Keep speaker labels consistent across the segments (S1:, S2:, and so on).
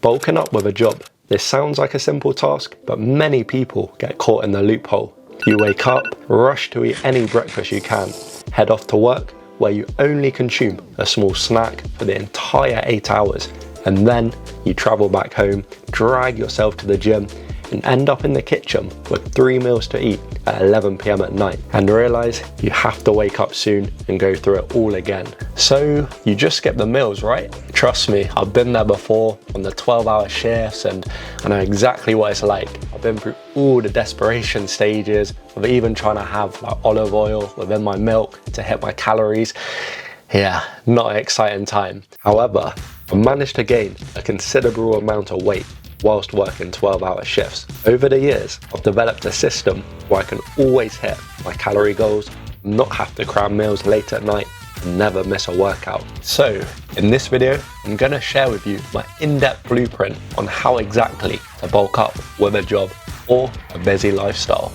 S1: Bulking up with a job. This sounds like a simple task, but many people get caught in the loophole. You wake up, rush to eat any breakfast you can, head off to work where you only consume a small snack for the entire 8 hours, and then you travel back home, drag yourself to the gym, and end up in the kitchen with 3 meals to eat at 11 p.m. at night and realise you have to wake up soon and go through it all again. So you just skip the meals, right? Trust me, I've been there before on the 12-hour shifts and I know exactly what it's like. I've been through all the desperation stages of even trying to have like olive oil within my milk to hit my calories. Yeah, not an exciting time. However, I managed to gain a considerable amount of weight whilst working 12-hour shifts. Over the years, I've developed a system where I can always hit my calorie goals, not have to cram meals late at night, and never miss a workout. So, in this video, I'm going to share with you my in-depth blueprint on how exactly to bulk up with a job or a busy lifestyle.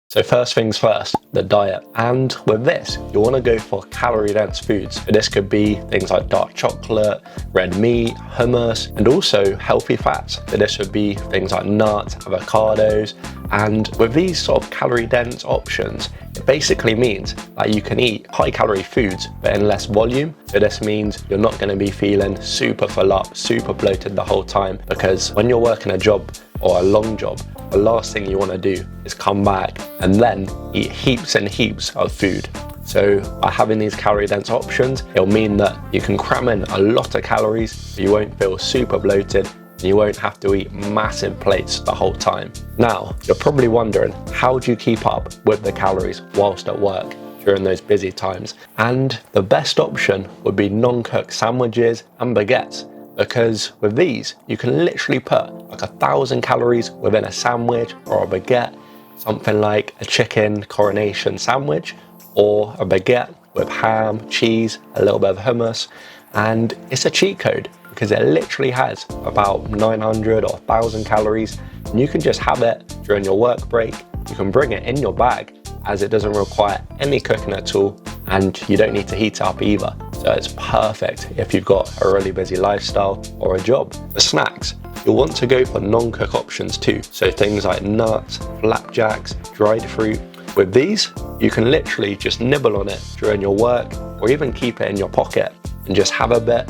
S1: So first things first, the diet. And with this, you want to go for calorie-dense foods. This could be things like dark chocolate, red meat, hummus, and also healthy fats. So this would be things like nuts, avocados, and with these sort of calorie-dense options, it basically means that you can eat high-calorie foods but in less volume. So this means you're not going to be feeling super full up, super bloated the whole time, because when you're working a job or a long job, the last thing you want to do is come back and then eat heaps and heaps of food. So by having these calorie dense options, it'll mean that you can cram in a lot of calories, but you won't feel super bloated and you won't have to eat massive plates the whole time. Now, you're probably wondering, how do you keep up with the calories whilst at work during those busy times? And the best option would be non-cooked sandwiches and baguettes. Because with these, you can literally put like 1,000 calories within a sandwich or a baguette, something like a chicken coronation sandwich or a baguette with ham, cheese, a little bit of hummus, and it's a cheat code because it literally has about 900 or 1,000 calories, and you can just have it during your work break. You can bring it in your bag as it doesn't require any cooking at all, and you don't need to heat it up either. So it's perfect if you've got a really busy lifestyle or a job. For snacks, you'll want to go for non-cook options too. So things like nuts, flapjacks, dried fruit. With these, you can literally just nibble on it during your work or even keep it in your pocket and just have a bit.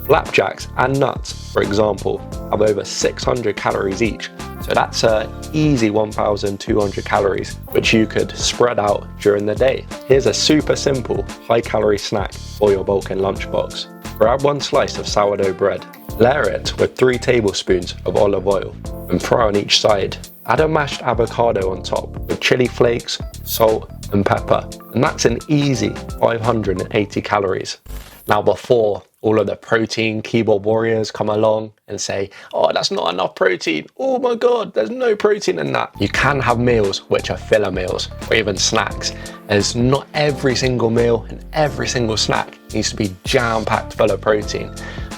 S1: Flapjacks and nuts, for example, have over 600 calories each. So that's an easy 1,200 calories, which you could spread out during the day. Here's a super simple, high-calorie snack for your bulking lunchbox. Grab 1 slice of sourdough bread, layer it with 3 tablespoons of olive oil, and fry on each side. Add a mashed avocado on top with chili flakes, salt, and pepper, and that's an easy 580 calories. Now, before all of the protein keyboard warriors come along and say, oh, that's not enough protein. Oh my God, there's no protein in that. You can have meals which are filler meals or even snacks, as not every single meal and every single snack needs to be jam-packed full of protein.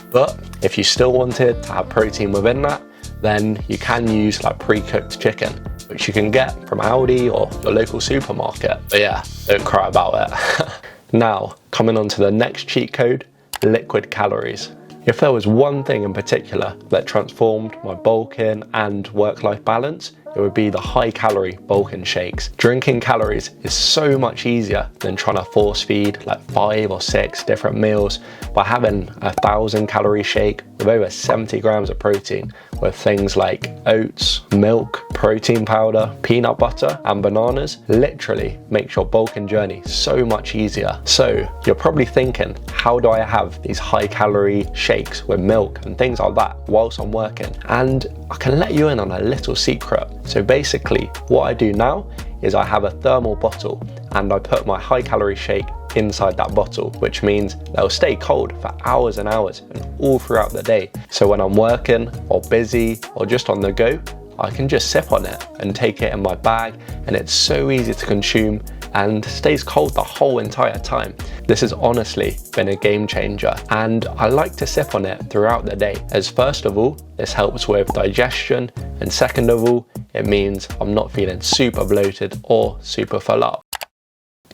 S1: But if you still wanted to have protein within that, then you can use like pre-cooked chicken, which you can get from Aldi or your local supermarket. But yeah, don't cry about it. Now, coming on to the next cheat code, liquid calories. If there was one thing in particular that transformed my bulking and work-life balance, it would be the high-calorie bulking shakes. Drinking calories is so much easier than trying to force feed like 5 or 6 different meals by having a 1,000-calorie shake with over 70 grams of protein with things like oats, milk, protein powder, peanut butter, and bananas. Literally makes your bulking journey so much easier. So you're probably thinking, how do I have these high-calorie shakes with milk and things like that whilst I'm working? And I can let you in on a little secret. So basically, what I do now is I have a thermal bottle and I put my high-calorie shake inside that bottle, which means they'll stay cold for hours and hours and all throughout the day. So when I'm working or busy or just on the go, I can just sip on it and take it in my bag, and it's so easy to consume and stays cold the whole entire time. This has honestly been a game changer, and I like to sip on it throughout the day, as first of all, this helps with digestion, and second of all, it means I'm not feeling super bloated or super full up.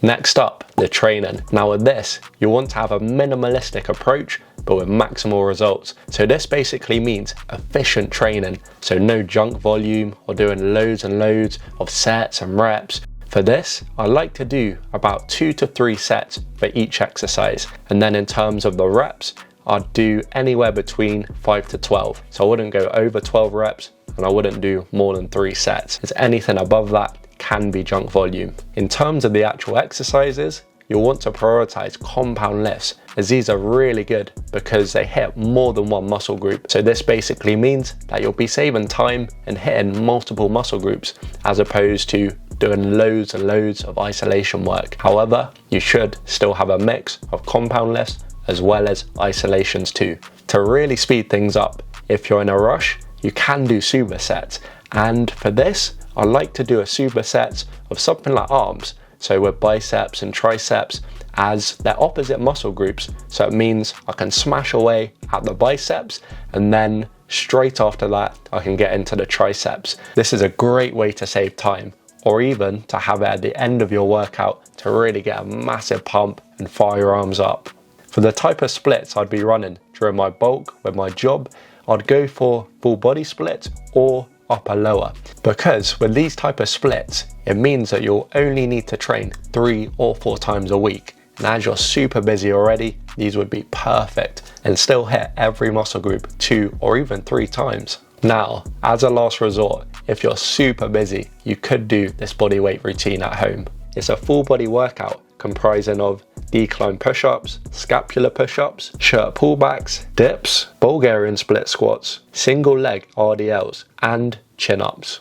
S1: Next up, the training. Now with this, you want to have a minimalistic approach, but with maximal results. So this basically means efficient training. So no junk volume or doing loads and loads of sets and reps. For this, I like to do about 2 to 3 sets for each exercise. And then in terms of the reps, I'd do anywhere between 5 to 12. So I wouldn't go over 12 reps and I wouldn't do more than 3 sets. As anything above that can be junk volume. In terms of the actual exercises, you'll want to prioritize compound lifts, as these are really good because they hit more than one muscle group. So this basically means that you'll be saving time and hitting multiple muscle groups as opposed to doing loads and loads of isolation work. However, you should still have a mix of compound lifts as well as isolations too. To really speed things up, if you're in a rush, you can do supersets. And for this, I like to do a superset of something like arms. So with biceps and triceps, as they're opposite muscle groups. So it means I can smash away at the biceps and then straight after that, I can get into the triceps. This is a great way to save time, or even to have it at the end of your workout to really get a massive pump and fire your arms up. For the type of splits I'd be running during my bulk with my job, I'd go for full body splits or upper lower, because with these type of splits, it means that you'll only need to train 3 or 4 times a week. And as you're super busy already, these would be perfect and still hit every muscle group 2 or even 3 times. Now, as a last resort, if you're super busy, you could do this bodyweight routine at home. It's a full body workout comprising of decline push-ups, scapular push-ups, shirt pullbacks, dips, Bulgarian split squats, single leg RDLs, and chin-ups.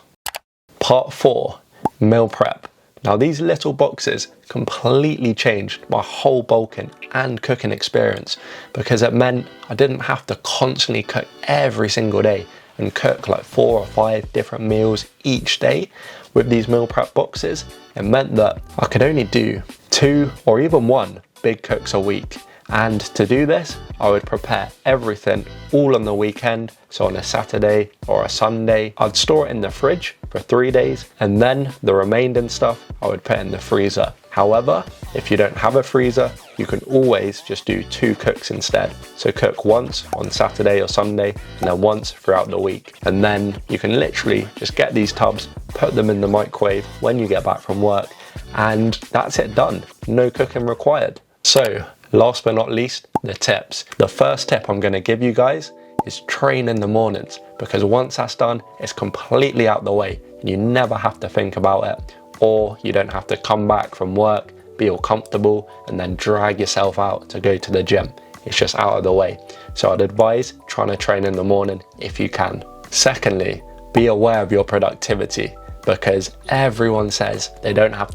S1: Part 4, meal prep. Now these little boxes completely changed my whole bulking and cooking experience because it meant I didn't have to constantly cook every single day and cook like 4 or 5 different meals each day. With these meal prep boxes, it meant that I could only do 2 or even 1 big cooks a week. And to do this, I would prepare everything all on the weekend. So on a Saturday or a Sunday, I'd store it in the fridge for 3 days, and then the remaining stuff I would put in the freezer. However, if you don't have a freezer, you can always just do 2 cooks instead. So cook once on Saturday or Sunday, and then once throughout the week. And then you can literally just get these tubs, put them in the microwave when you get back from work, and that's it done. No cooking required. So last but not least, the tips. The first tip I'm going to give you guys is train in the mornings, because once that's done, it's completely out the way and you never have to think about it, or you don't have to come back from work, be all comfortable and then drag yourself out to go to the gym. It's just out of the way. So I'd advise trying to train in the morning if you can. Secondly, be aware of your productivity, because everyone says they don't have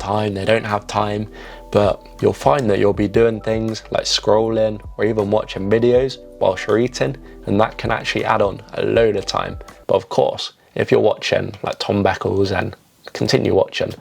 S1: time, but you'll find that you'll be doing things like scrolling or even watching videos whilst you're eating, and that can actually add on a load of time. But of course, if you're watching like Tom Beckles, then continue watching.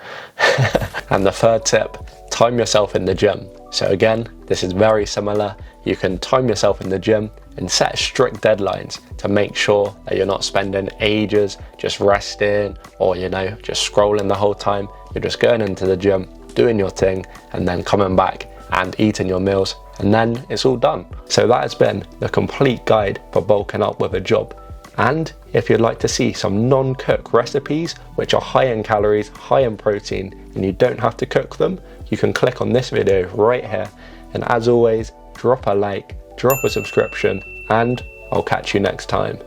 S1: And the third tip, time yourself in the gym. So again, this is very similar. You can time yourself in the gym and set strict deadlines to make sure that you're not spending ages just resting or, just scrolling the whole time. You're just going into the gym, doing your thing, and then coming back and eating your meals, and then it's all done. So that has been the complete guide for bulking up with a job. And if you'd like to see some non-cook recipes which are high in calories, high in protein, and you don't have to cook them, you can click on this video right here. And as always, drop a like, drop a subscription, and I'll catch you next time.